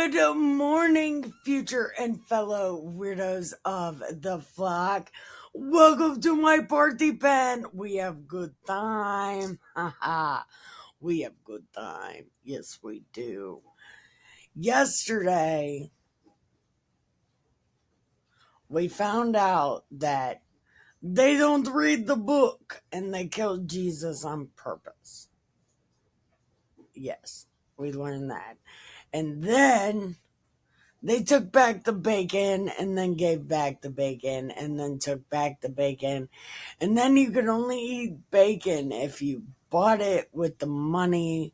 Good morning, future and fellow weirdos of the flock. Welcome to my party pen. We have good time. Haha. We have good time. Yes, we do. Yesterday, we found out that they don't read the book and they killed Jesus on purpose. Yes, we learned that. And then they took back the bacon and then gave back the bacon and then took back the bacon. And then you could only eat bacon if you bought it with the money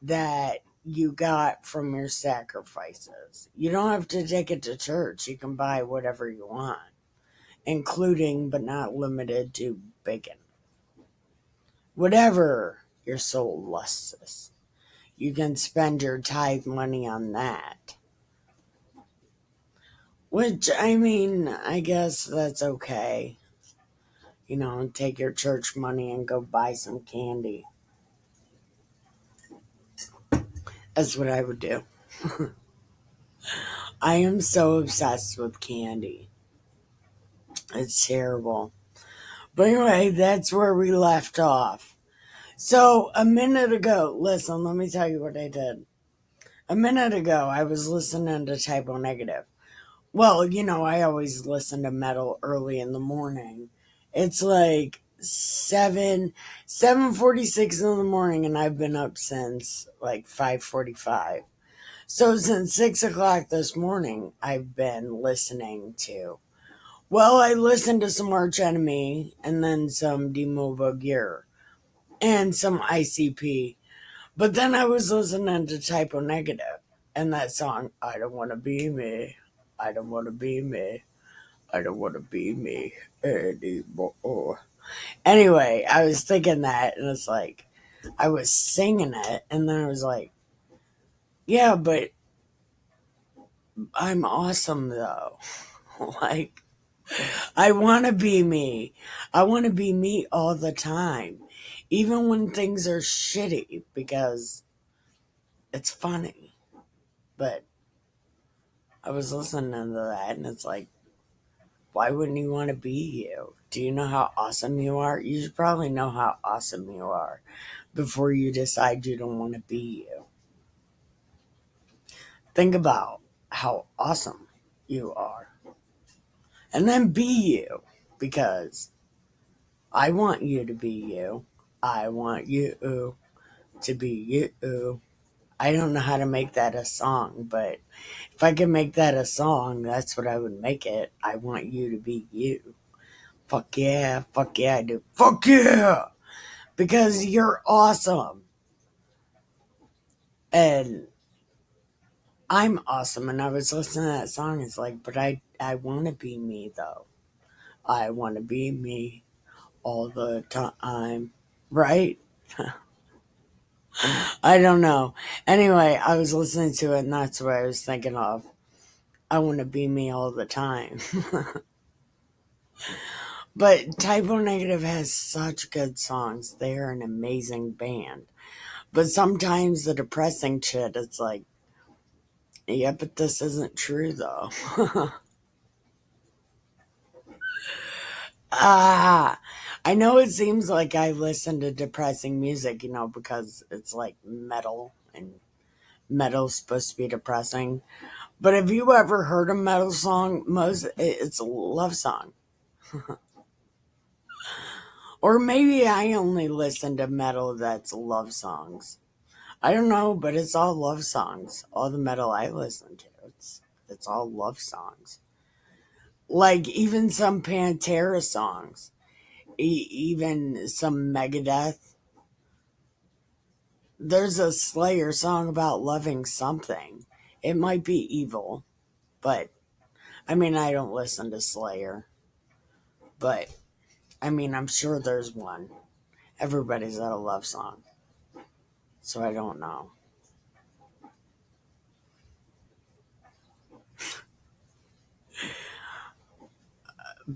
that you got from your sacrifices. You don't have to take it to church. You can buy whatever you want, including but not limited to bacon. Whatever your soul lusts, you can spend your tithe money on that. Which, I mean, I guess that's okay. You know, take your church money and go buy some candy. That's what I would do. I am so obsessed with candy. It's terrible. But anyway, that's where we left off. So, a minute ago, listen, let me tell you what I did. A minute ago, I was listening to Type O Negative. Well, you know, I always listen to metal early in the morning. It's like 7:46 in the morning, and I've been up since like 5:45. So since 6 o'clock this morning, I've been listening to. Well, I listened to some Arch Enemy, and then some Demo Gettr, and some ICP. But then I was listening to Type O Negative, and that song, I Don't Want to Be Me. I don't want to be me. I don't want to be me anymore. Anyway, I was thinking that, and it's like, I was singing it, and then I was like, yeah, but I'm awesome though. Like, I want to be me. I want to be me all the time, even when things are shitty, because it's funny. But I was listening to that, and it's like, why wouldn't you want to be you? Do you know how awesome you are? You should probably know how awesome you are before you decide you don't want to be you. Think about how awesome you are. And then be you. Because I want you to be you. I want you to be you. I don't know how to make that a song, but if I could make that a song, that's what I would make it. I want you to be you. Fuck yeah, I do. Fuck yeah! Because you're awesome. And I'm awesome. And I was listening to that song. It's like, but I want to be me, though. I want to be me all the time. Right? I don't know. Anyway, I was listening to it, and that's what I was thinking of. I want to be me all the time. But Type O Negative has such good songs. They are an amazing band. But sometimes the depressing shit, it's like, yeah, but this isn't true, though. I know it seems like I listen to depressing music, you know, because it's like metal, and metal's supposed to be depressing. But have you ever heard a metal song? It's a love song. Or maybe I only listen to metal that's love songs. I don't know, but it's all love songs. All the metal I listen to, it's all love songs. Like even some Pantera songs, even some Megadeth. There's a Slayer song about loving something. It might be evil, but I mean, I don't listen to Slayer, but I mean, I'm sure there's one. Everybody's got a love song, so I don't know.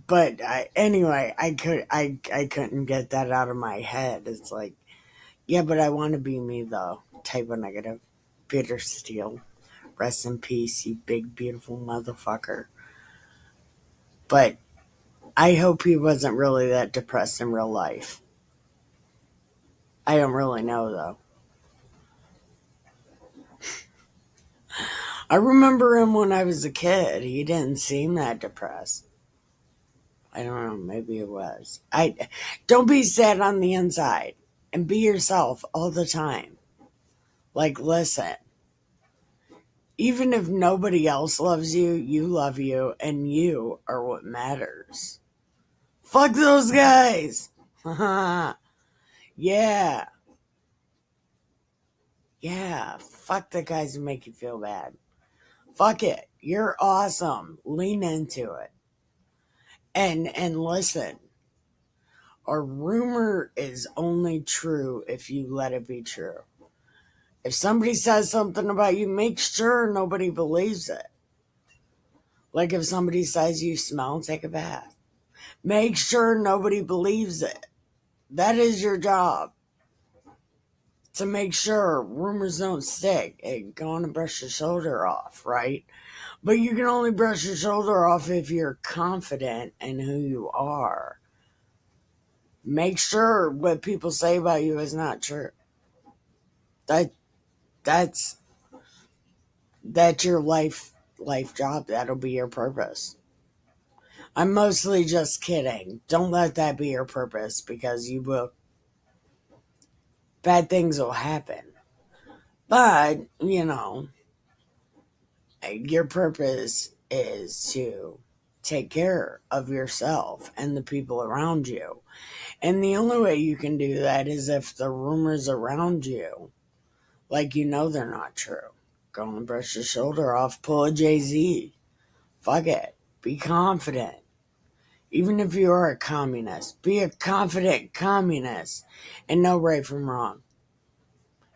But anyway, I couldn't get that out of my head. It's like, yeah, but I want to be me though. Type O Negative, Peter Steele, Rest in peace, you big, beautiful motherfucker. But I hope he wasn't really that depressed in real life. I don't really know, though. I remember him when I was a kid. He didn't seem that depressed. I don't know, maybe it was. Don't be sad on the inside and be yourself all the time. Like, listen, even if nobody else loves you, you love you, and you are what matters. Fuck those guys. Yeah. Yeah. Fuck the guys who make you feel bad. Fuck it. You're awesome. Lean into it. And listen. A rumor is only true if you let it be true. If somebody says something about you, make sure nobody believes it. Like if somebody says you smell, take a bath. Make sure nobody believes it. That is your job. To make sure rumors don't stick. And go on and brush your shoulder off, right? But you can only brush your shoulder off if you're confident in who you are. Make sure what people say about you is not true. That's your life job. That'll be your purpose. I'm mostly just kidding. Don't let that be your purpose because bad things will happen. But, your purpose is to take care of yourself and the people around you. And the only way you can do that is if the rumors around you, they're not true. Go and brush your shoulder off, pull a Jay-Z. Fuck it. Be confident. Even if you are a communist, be a confident communist and know right from wrong.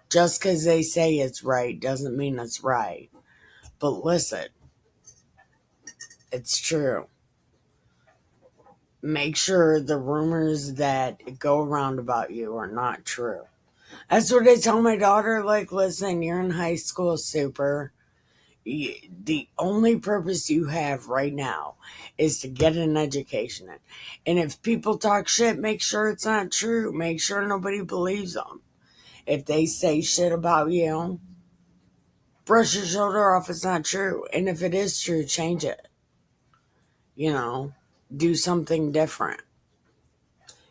Just because they say it's right doesn't mean it's right. But listen, it's true. Make sure the rumors that go around about you are not true. That's what I tell my daughter. Like, listen, you're in high school, super. The only purpose you have right now is to get an education. And if people talk shit, make sure it's not true. Make sure nobody believes them. If they say shit about you, brush your shoulder off. It's not true. And if it is true, change it. Do something different.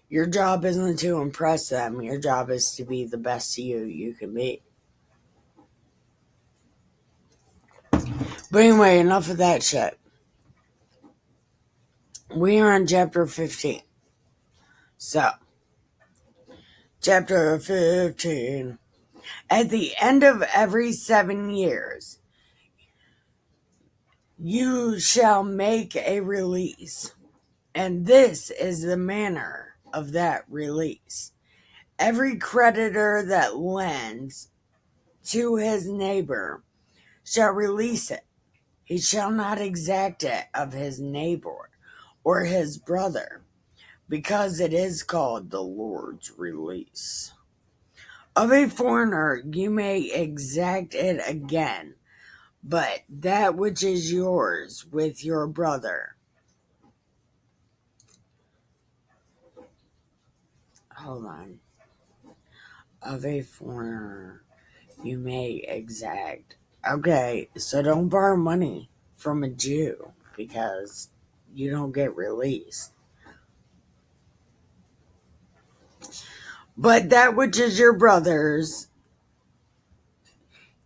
Your job isn't to impress them. Your job is to be the best you can be. But anyway, enough of that shit. We are on chapter 15. So, chapter 15. At the end of every 7 years, you shall make a release. And this is the manner of that release. Every creditor that lends to his neighbor shall release it. He shall not exact it of his neighbor or his brother, because it is called the Lord's release. Of a foreigner you may exact it again, but that which is yours with your brother. Hold on. Of a foreigner you may exact. Okay, so don't borrow money from a Jew because you don't get released. But that which is your brother's,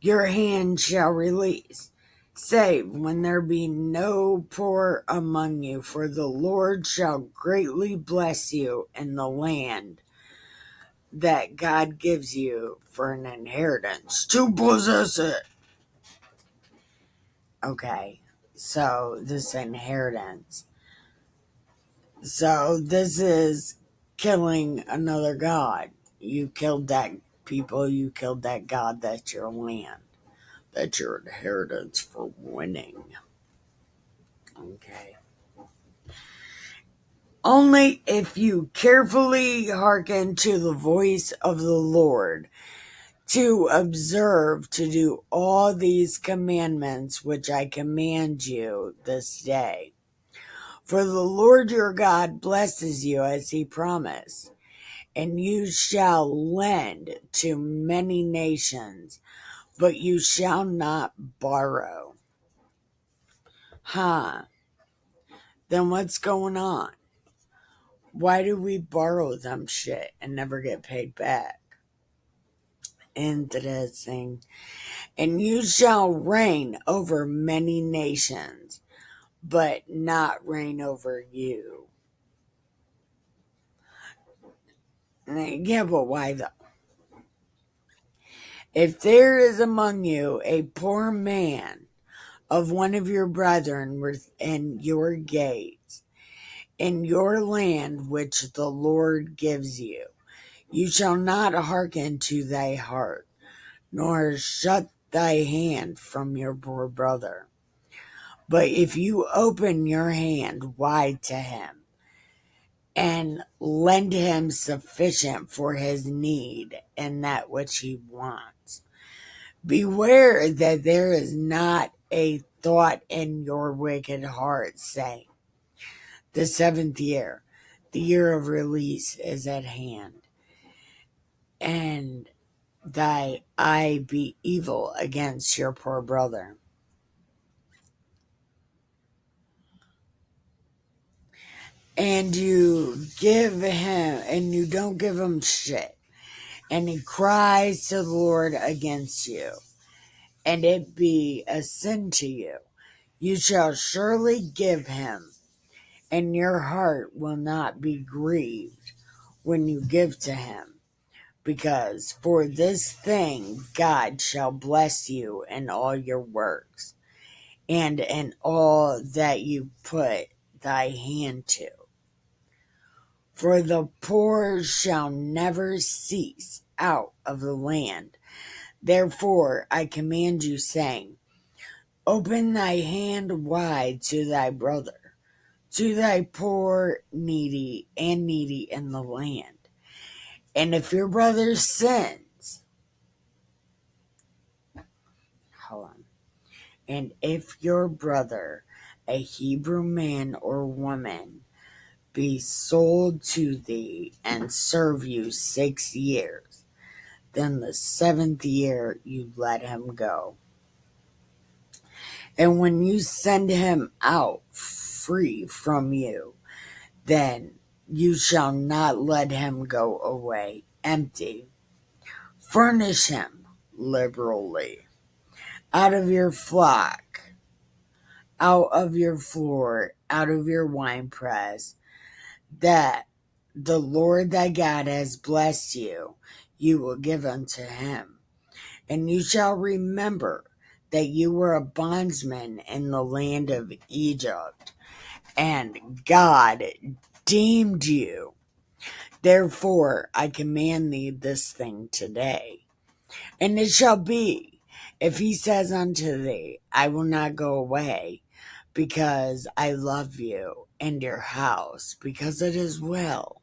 your hand shall release, save when there be no poor among you, for the Lord shall greatly bless you in the land that God gives you for an inheritance to possess it. Okay, so this inheritance. So this is killing another god. You killed that people, you killed that god, that's your land. That's your inheritance for winning. Okay. Only if you carefully hearken to the voice of the Lord to observe to do all these commandments which I command you this day. For the Lord your God blesses you as he promised, and you shall lend to many nations, but you shall not borrow. Then what's going on? Why do we borrow them shit and never get paid back? Interesting. And you shall reign over many nations, but not reign over you. Yeah, but why though? If there is among you a poor man of one of your brethren within your gates, in your land which the Lord gives you, you shall not hearken to thy heart, nor shut thy hand from your poor brother. But if you open your hand wide to him, and lend him sufficient for his need and that which he wants, beware that there is not a thought in your wicked heart, saying, the 7th year, the year of release, is at hand, and thy eye be evil against your poor brother. And you don't give him shit, and he cries to the Lord against you, and it be a sin to you. You shall surely give him, and your heart will not be grieved when you give to him, because for this thing God shall bless you in all your works, and in all that you put thy hand to. For the poor shall never cease out of the land. Therefore I command you, saying, open thy hand wide to thy brother, to thy poor, needy in the land. And if your brother sins, hold on. And if your brother, a Hebrew man or woman, be sold to thee and serve you 6 years, then the 7th year you let him go. And when you send him out free from you, then you shall not let him go away empty. Furnish him liberally out of your flock, out of your floor, out of your winepress, that the Lord thy God has blessed you, you will give unto him. And you shall remember that you were a bondsman in the land of Egypt, and God deemed you. Therefore I command thee this thing today. And it shall be, if he says unto thee, I will not go away, because I love you and your house, because it is well,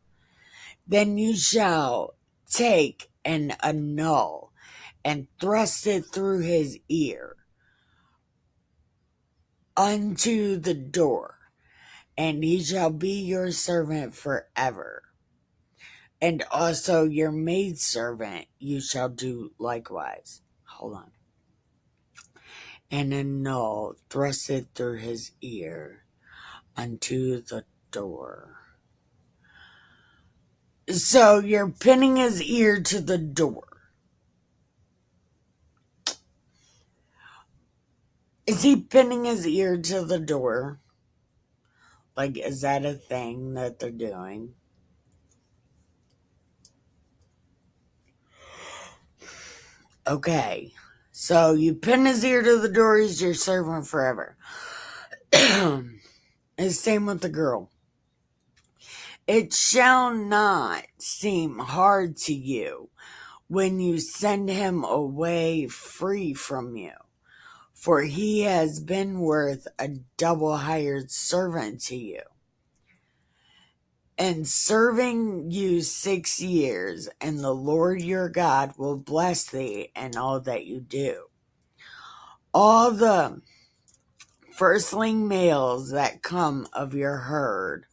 then you shall take and annul and thrust it through his ear unto the door, and he shall be your servant forever. And also your maidservant you shall do likewise. Hold on. And annul, thrust it through his ear unto the door. So you're pinning his ear to the door. Is he pinning his ear to the door? Like, is that a thing that they're doing? Okay. So you pin his ear to the door, he's your servant forever. It's same with the girl. It shall not seem hard to you when you send him away free from you, for he has been worth a double hired servant to you. and serving you 6 years, and the Lord your God will bless thee in all that you do. All the firstling males that come of your herd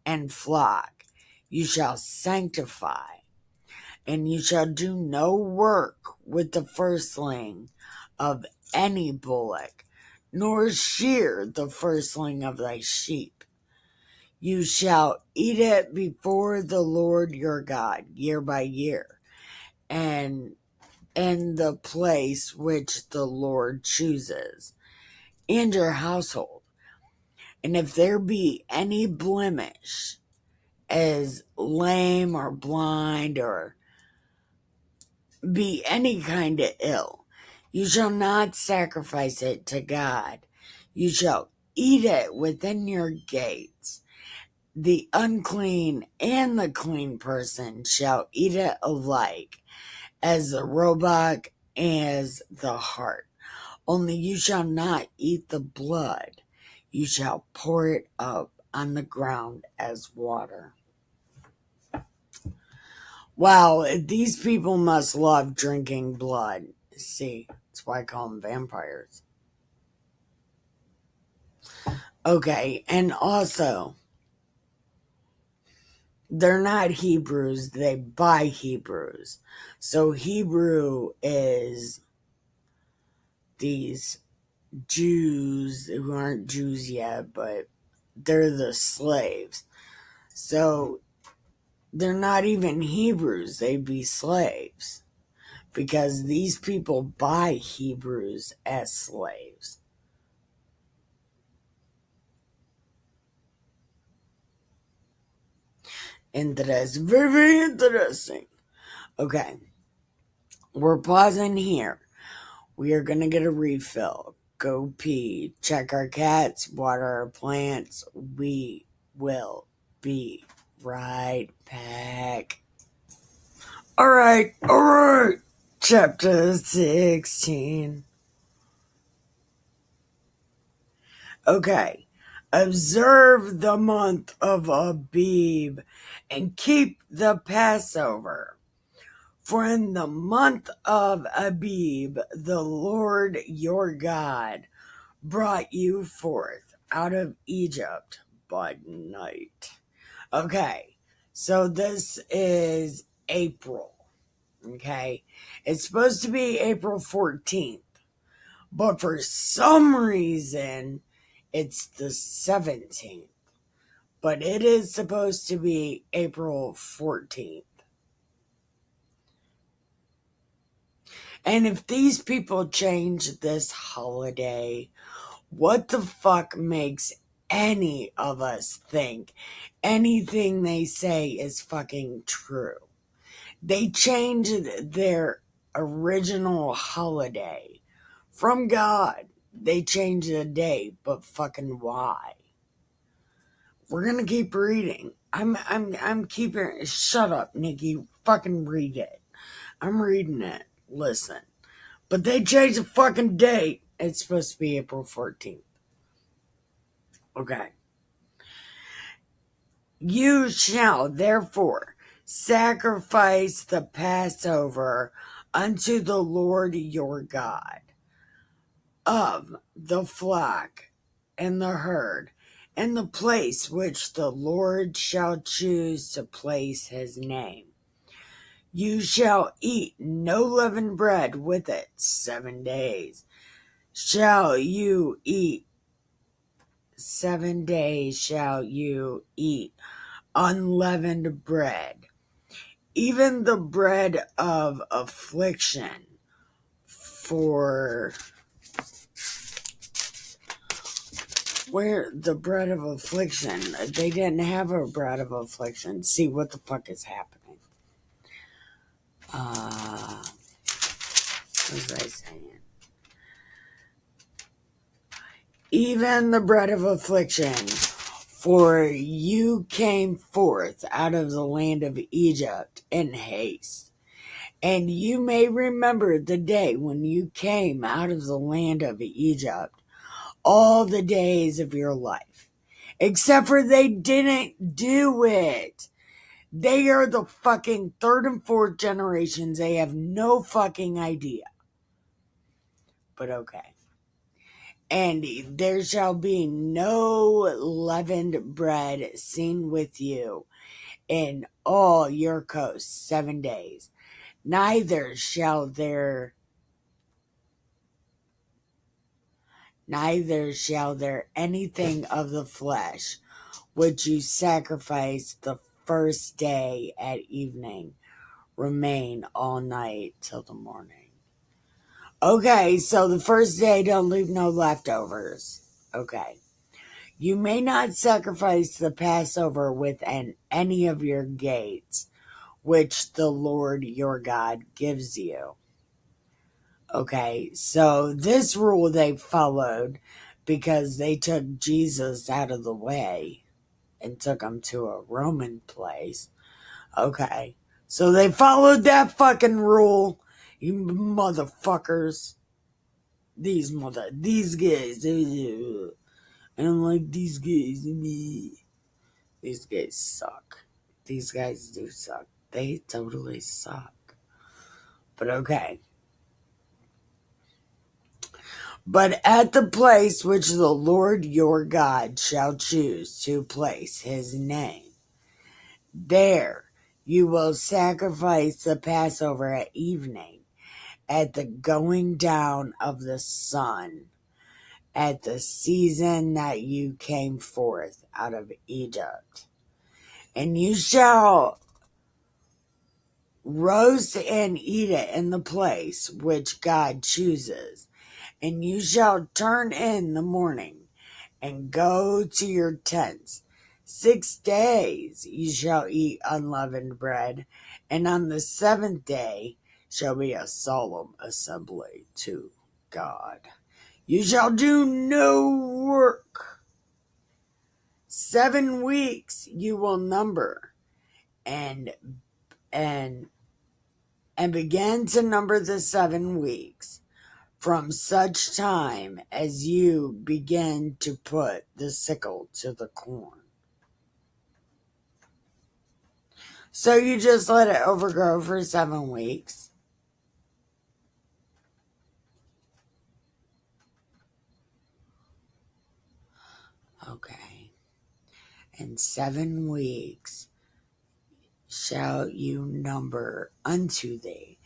and flock you shall sanctify, and you shall do no work with the firstling of any bullock, nor shear the firstling of thy sheep. You shall eat it before the Lord your God year by year, and in the place which the Lord chooses, and your household. And if there be any blemish, as lame or blind, or be any kind of ill, you shall not sacrifice it to God. You shall eat it within your gates. The unclean and the clean person shall eat it alike, as the roebuck, as the hart. Only you shall not eat the blood. You shall pour it up on the ground as water. Wow, these people must love drinking blood. See, that's why I call them vampires. Okay, and also, they're not Hebrews, they buy Hebrews. So Hebrew is these Jews who aren't Jews yet, but they're the slaves. So they're not even Hebrews, they'd be slaves. Because these people buy Hebrews as slaves. Interesting. Very, very interesting. Okay. We're pausing here. We are going to get a refill. Go pee. Check our cats. Water our plants. We will be right back. Alright. Chapter 16. Okay. Observe the month of Abib and keep the Passover. For in the month of Abib, the Lord your God brought you forth out of Egypt by night. Okay, so this is April. Okay, it's supposed to be April 14th, but for some reason, it's the 17th. But it is supposed to be April 14th. And if these people change this holiday, what the fuck makes any of us think anything they say is fucking true? They changed their original holiday from God. They changed the day, but fucking why? We're gonna keep reading. I'm keeping. Shut up, Nikki. Fucking read it. I'm reading it. Listen. But they changed the fucking date. It's supposed to be April 14th. Okay. You shall therefore sacrifice the Passover unto the Lord your God of the flock and the herd, in the place which the Lord shall choose to place his name. You shall eat no leavened bread with it 7 days. Shall you eat 7 days shall you eat unleavened bread, even the bread of affliction. For where the bread of affliction, they didn't have a bread of affliction. See what the fuck is happening. What was I saying? Even the bread of affliction, for you came forth out of the land of Egypt in haste. And you may remember the day when you came out of the land of Egypt, all the days of your life. Except for they didn't do it. They are the fucking third and fourth generations. They have no fucking idea. But okay. And there shall be no leavened bread seen with you in all your coasts 7 days. Neither shall there anything of the flesh which you sacrifice the first day at evening remain all night till the morning. Okay, so the first day don't leave no leftovers. Okay. You may not sacrifice the Passover within any of your gates, which the Lord your God gives you. Okay, so this rule they followed because they took Jesus out of the way and took him to a Roman place. Okay, so they followed that fucking rule, you motherfuckers. These guys. I don't like these guys. These guys suck. These guys do suck. They totally suck. But okay. But at the place which the Lord your God shall choose to place his name, there you will sacrifice the Passover at evening, at the going down of the sun, at the season that you came forth out of Egypt. And you shall roast and eat it in the place which God chooses. And you shall turn in the morning and go to your tents. 6 days you shall eat unleavened bread, and on the 7th day shall be a solemn assembly to God. You shall do no work. 7 weeks you will number, and begin to number the 7 weeks from such time as you begin to put the sickle to the corn. So you just let it overgrow for 7 weeks. Okay. And 7 weeks shall you number unto thee.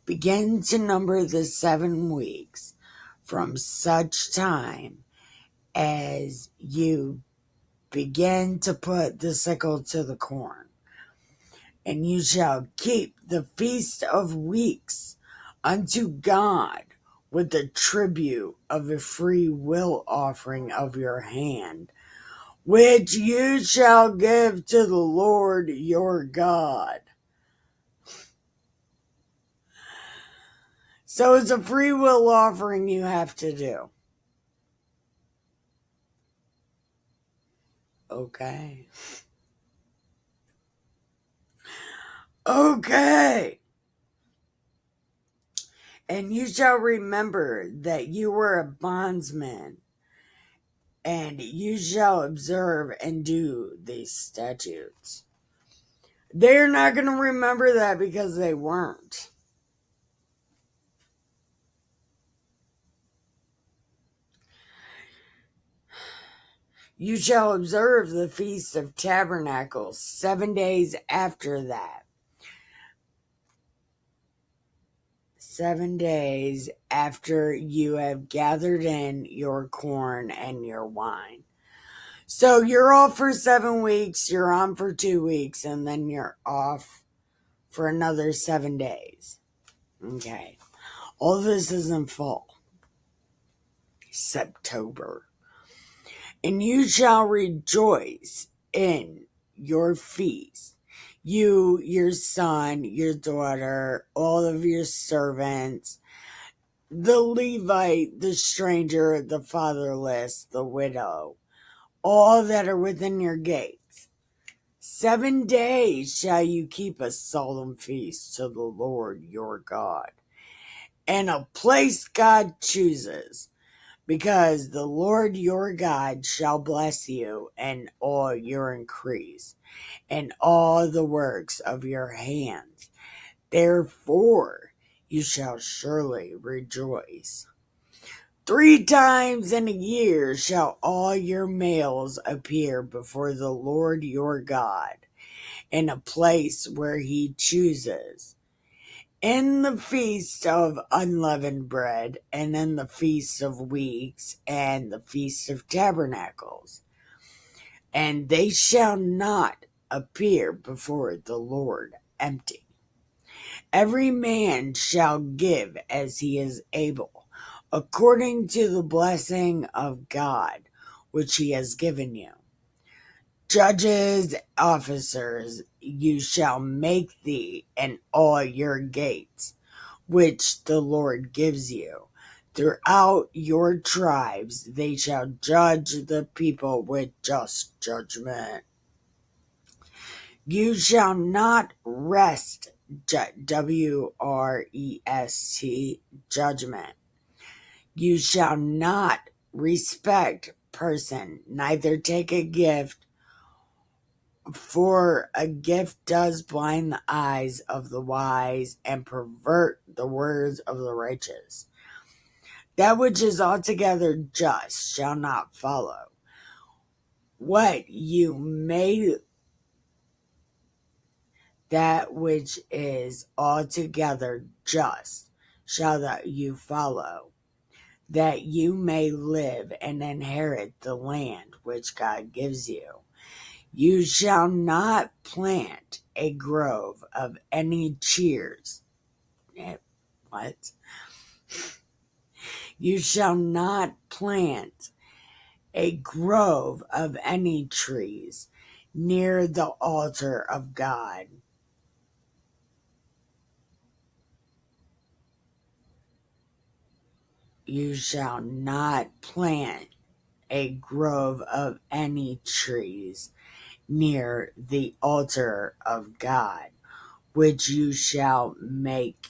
Begin to number the 7 weeks from such time as you begin to put the sickle to the corn. And you shall keep the feast of weeks unto God with the tribute of a free will offering of your hand, which you shall give to the Lord your God. So it's a free will offering you have to do. Okay. Okay. And you shall remember that you were a bondsman, and you shall observe and do these statutes. They're not going to remember that because they weren't. You shall observe the Feast of Tabernacles 7 days after that. 7 days after you have gathered in your corn and your wine. So you're off for 7 weeks, you're on for 2 weeks, and then you're off for another 7 days. Okay. All this is in fall. September. And you shall rejoice in your feast. You, your son, your daughter, all of your servants, the Levite, the stranger, the fatherless, the widow, all that are within your gates. 7 days shall you keep a solemn feast to the Lord your God, and a place God chooses, because the Lord your God shall bless you in all your increase, and all the works of your hands. Therefore you shall surely rejoice. 3 times in a year shall all your males appear before the Lord your God in a place where he chooses, in the feast of unleavened bread, and in the feast of weeks, and the feast of tabernacles. And they shall not appear before the Lord empty. Every man shall give as he is able, according to the blessing of God, which he has given you. Judges, officers, you shall make thee in all your gates, which the Lord gives you. Throughout your tribes they shall judge the people with just judgment. You shall not rest, W-R-E-S-T, judgment. You shall not respect person, neither take a gift, for a gift does blind the eyes of the wise and pervert the words of the righteous. That which is altogether just shall not follow. That which is altogether just shall that you follow, that you may live and inherit the land which God gives you. You shall not plant a grove of any cheers. What? You shall not plant a grove of any trees near the altar of God. You shall not plant a grove of any trees near the altar of God, which you shall make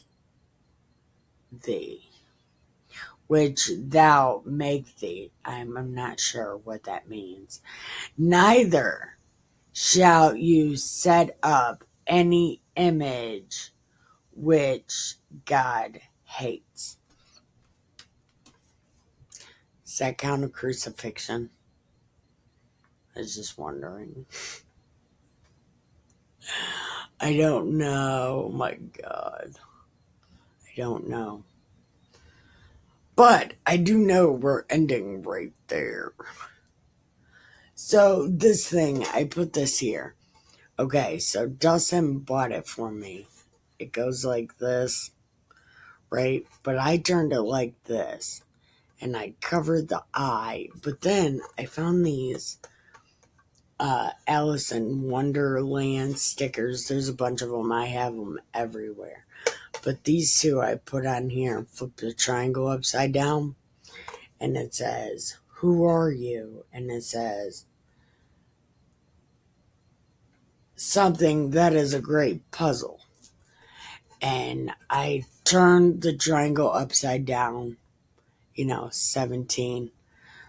thee, which thou make thee. I'm not sure what that means. Neither shall you set up any image which God hates. Does that count a crucifixion? I was just wondering. I don't know. Oh my God. I don't know. But I do know we're ending right there. So this thing, I put this here. Okay, so Dustin bought it for me. It goes like this, right? But I turned it like this. And I covered the eye. But then I found these Alice in Wonderland stickers. There's a bunch of them. I have them everywhere. But these two I put on here and flip the triangle upside down. And it says, "Who are you?" And it says, "Something that is a great puzzle." And I turned the triangle upside down, 17.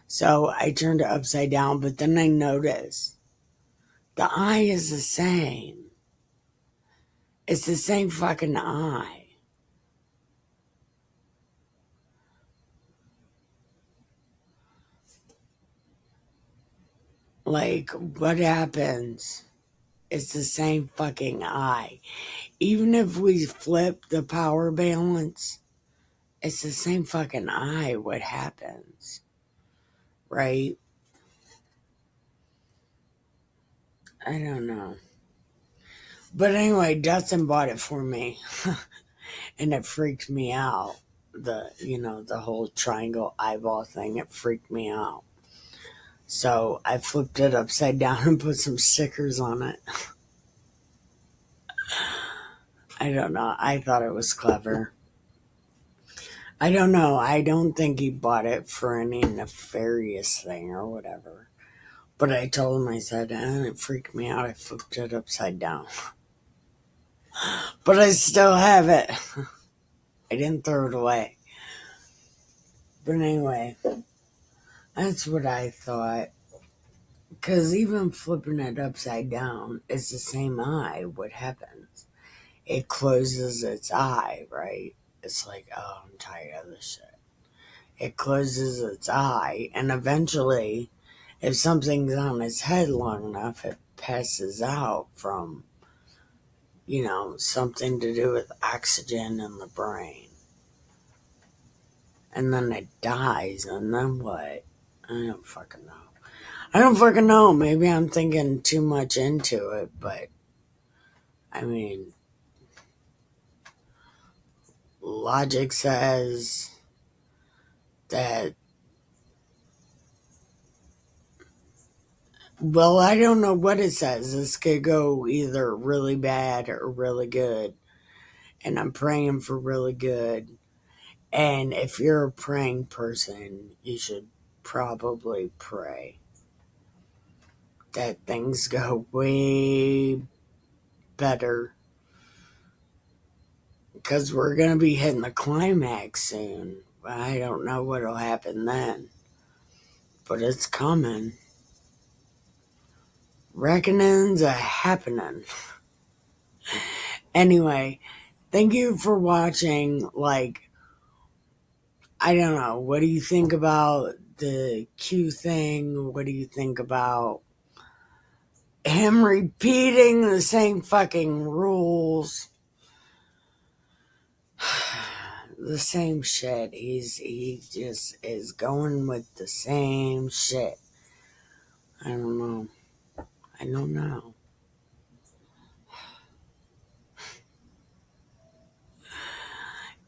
So I turned it upside down, but then I noticed the eye is the same. It's the same fucking eye. Like, what happens? It's the same fucking eye. Even if we flip the power balance, it's the same fucking eye. What happens? Right? I don't know. But anyway, Dustin bought it for me. And it freaked me out. The whole triangle eyeball thing, it freaked me out. So I flipped it upside down and put some stickers on it. I don't know. I thought it was clever. I don't know. I don't think he bought it for any nefarious thing or whatever. But I told him, I said, it freaked me out. I flipped it upside down. But I still have it. I didn't throw it away. But anyway, That's what I thought. Because even flipping it upside down, it's the same eye. What happens? It closes its eye, right? It's like, oh, I'm tired of this shit. It closes its eye, and eventually, if something's on its head long enough, it passes out from, something to do with oxygen in the brain. And then it dies, and then what? I don't fucking know. I don't fucking know. Maybe I'm thinking too much into it, but I mean, logic says that, well, I don't know what it says. This could go either really bad or really good. And I'm praying for really good. And if you're a praying person, you should probably pray that things go way better, because we're going to be hitting the climax soon. I don't know what'll happen then, but it's coming. Reckoning's a happening. Anyway, thank you for watching. Like, I don't know. What do you think about the Q thing? What do you think about him repeating the same fucking rules? The same shit. He just is going with the same shit. I don't know. I don't know.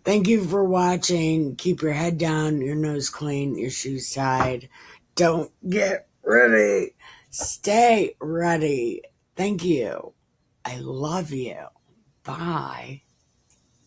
Thank you for watching. Keep your head down, your nose clean, your shoes tied. Don't get ready. Stay ready. Thank you. I love you. Bye.